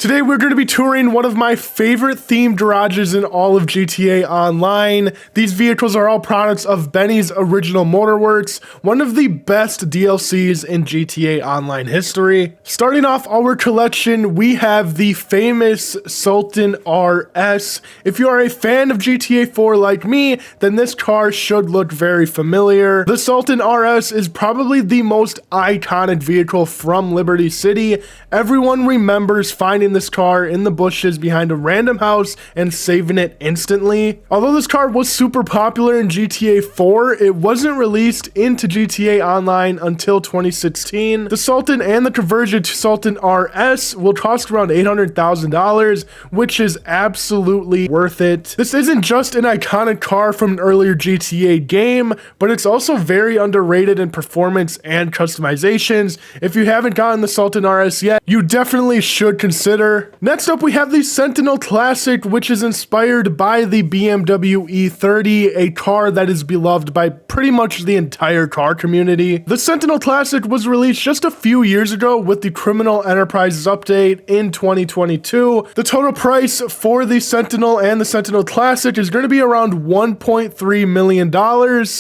Today we're going to be touring one of my favorite themed garages in all of GTA Online. These vehicles are all products of Benny's Original Motorworks, one of the best DLCs in GTA Online history. Starting off our collection, we have the famous Sultan RS. If you are a fan of GTA 4 like me, then this car should look very familiar. The Sultan RS is probably the most iconic vehicle from Liberty City. Everyone remembers finding this car in the bushes behind a random house and saving it instantly. Although this car was super popular in GTA 4, it wasn't released into GTA Online until 2016. The Sultan and the conversion to Sultan RS will cost around $800,000, which is absolutely worth it. This isn't just an iconic car from an earlier GTA game, but it's also very underrated in performance and customizations. If you haven't gotten the Sultan RS yet, you definitely should consider. Next up, we have the Sentinel Classic, which is inspired by the BMW E30, a car that is beloved by pretty much the entire car community. The Sentinel Classic was released just a few years ago with the Criminal Enterprises update in 2022. The total price for the Sentinel and the Sentinel Classic is going to be around $1.3 million.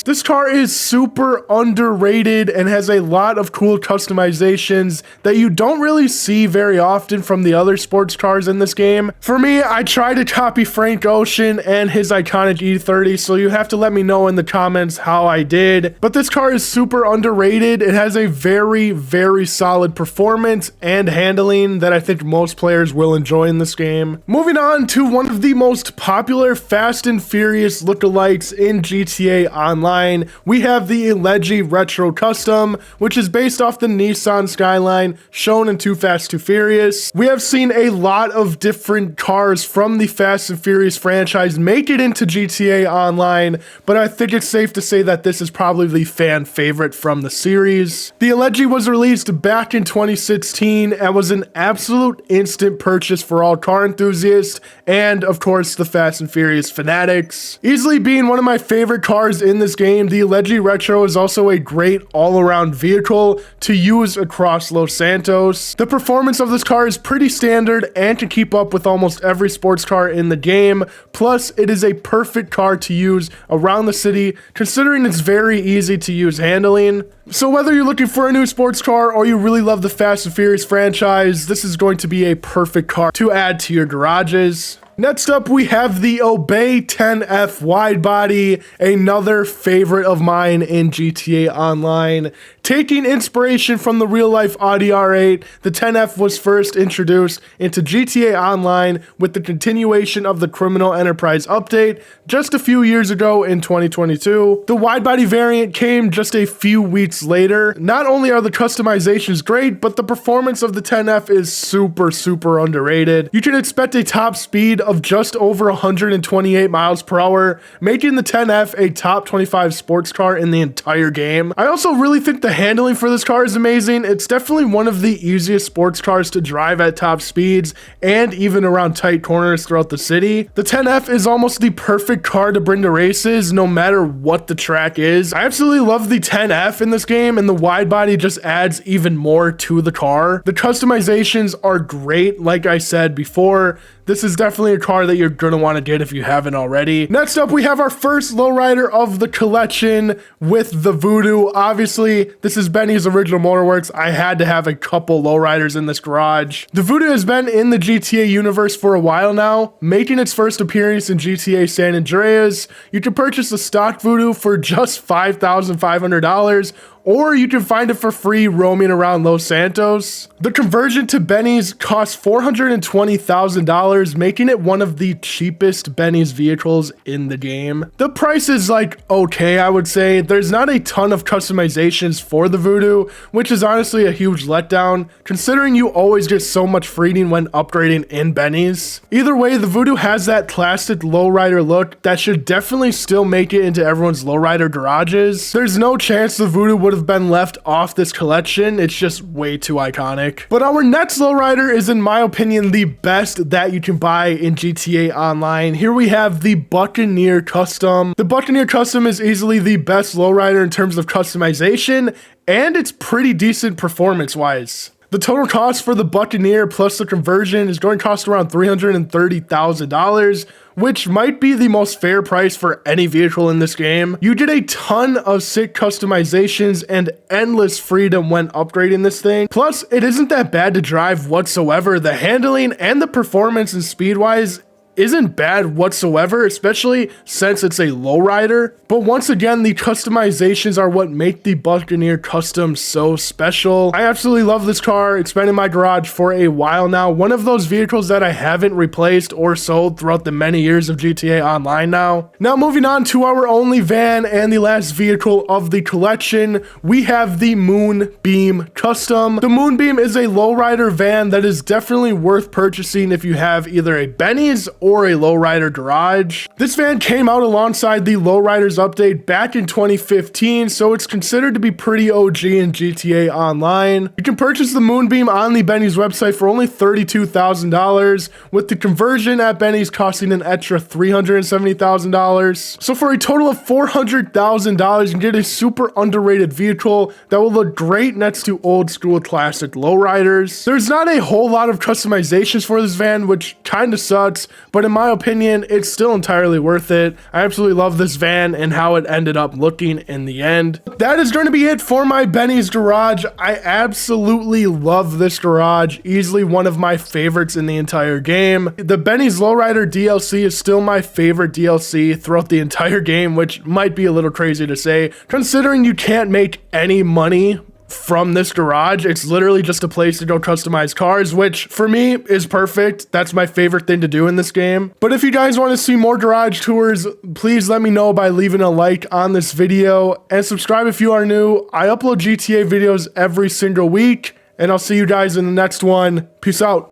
This car is super underrated and has a lot of cool customizations that you don't really see very often from the other sports cars in this game. For me, I tried to copy Frank Ocean and his iconic E30, so you have to let me know in the comments how I did. But this car is super underrated. It has a very solid performance and handling that I think most players will enjoy in this game. Moving on to one of the most popular Fast and Furious lookalikes in GTA Online, we have the Allegi Retro Custom, which is based off the Nissan Skyline shown in Too Fast, Too Furious. We have seen a lot of different cars from the Fast and Furious franchise make it into GTA Online, but I think it's safe to say that this is probably the fan favorite from the series. The Allegi was released back in 2016 and was an absolute instant purchase for all car enthusiasts and, of course, the Fast and Furious fanatics. Easily being one of my favorite cars in this game, the Allegi Retro is also a great all-around vehicle to use across Los Santos. The performance of this car is pretty standard and can keep up with almost every sports car in the game. Plus, it is a perfect car to use around the city, considering it's very easy to use handling. So whether you're looking for a new sports car or you really love the Fast and Furious franchise, this is going to be a perfect car to add to your garages. Next up, we have the Obey 10F wide body, another favorite of mine in GTA Online. Taking inspiration from the real-life Audi R8, the 10F was first introduced into GTA Online with the continuation of the Criminal Enterprise update just a few years ago in 2022. The wide-body variant came just a few weeks later. Not only are the customizations great, but the performance of the 10F is super underrated. You can expect a top speed of just over 128 miles per hour, making the 10F a top 25 sports car in the entire game. I also really think the handling for this car is amazing. It's definitely one of the easiest sports cars to drive at top speeds and even around tight corners throughout the city. The 10F is almost the perfect car to bring to races no matter what the track is. I absolutely love the 10F in this game, and the wide body just adds even more to the car. The customizations are great, like I said before. This is definitely a car that you're going to want to get if you haven't already. Next up, we have our first lowrider of the collection with the Voodoo. Obviously, this is Benny's Original Motorworks. I had to have a couple lowriders in this garage. The Voodoo has been in the GTA universe for a while now, making its first appearance in GTA San Andreas. You can purchase the stock Voodoo for just $5,500, or you can find it for free roaming around Los Santos. The conversion to Benny's costs $420,000, making it one of the cheapest Benny's vehicles in the game. The price is like okay, I would say. There's not a ton of customizations for the Voodoo, which is honestly a huge letdown, considering you always get so much freedom when upgrading in Benny's. Either way, the Voodoo has that classic lowrider look that should definitely still make it into everyone's lowrider garages. There's no chance the Voodoo would have been left off this collection. It's just way too iconic. But our next lowrider is, in my opinion, the best that you can buy in GTA Online. Here we have the Buccaneer Custom. The Buccaneer Custom is easily the best lowrider in terms of customization, and it's pretty decent performance-wise. The total cost for the Buccaneer plus the conversion is going to cost around $330,000, which might be the most fair price for any vehicle in this game. You get a ton of sick customizations and endless freedom when upgrading this thing. Plus, it isn't that bad to drive whatsoever. The handling and the performance and speed-wise isn't bad whatsoever, especially since it's a lowrider. But once again, the customizations are what make the Buccaneer Custom so special. I absolutely love this car. It's been in my garage for a while now. One of those vehicles that I haven't replaced or sold throughout the many years of GTA Online now. Now moving on to our only van and the last vehicle of the collection, we have the Moonbeam Custom. The Moonbeam is a lowrider van that is definitely worth purchasing if you have either a Benny's or a lowrider garage. This van came out alongside the Lowriders update back in 2015, so it's considered to be pretty OG in GTA Online. You can purchase the Moonbeam on the Benny's website for only $32,000, with the conversion at Benny's costing an extra $370,000. So for a total of $400,000, you can get a super underrated vehicle that will look great next to old school classic lowriders. There's not a whole lot of customizations for this van, which kind of sucks, but in my opinion, it's still entirely worth it. I absolutely love this van and how it ended up looking in the end. That is going to be it for my Benny's garage. I absolutely love this garage. Easily one of my favorites in the entire game. The Benny's Lowrider DLC is still my favorite DLC throughout the entire game, which might be a little crazy to say, considering you can't make any money from this garage. It's literally just a place to go customize cars, which for me is perfect. That's my favorite thing to do in this game. But if you guys want to see more garage tours, please let me know by leaving a like on this video and subscribe if you are new. I upload GTA videos every single week, and I'll see you guys in the next one. Peace out.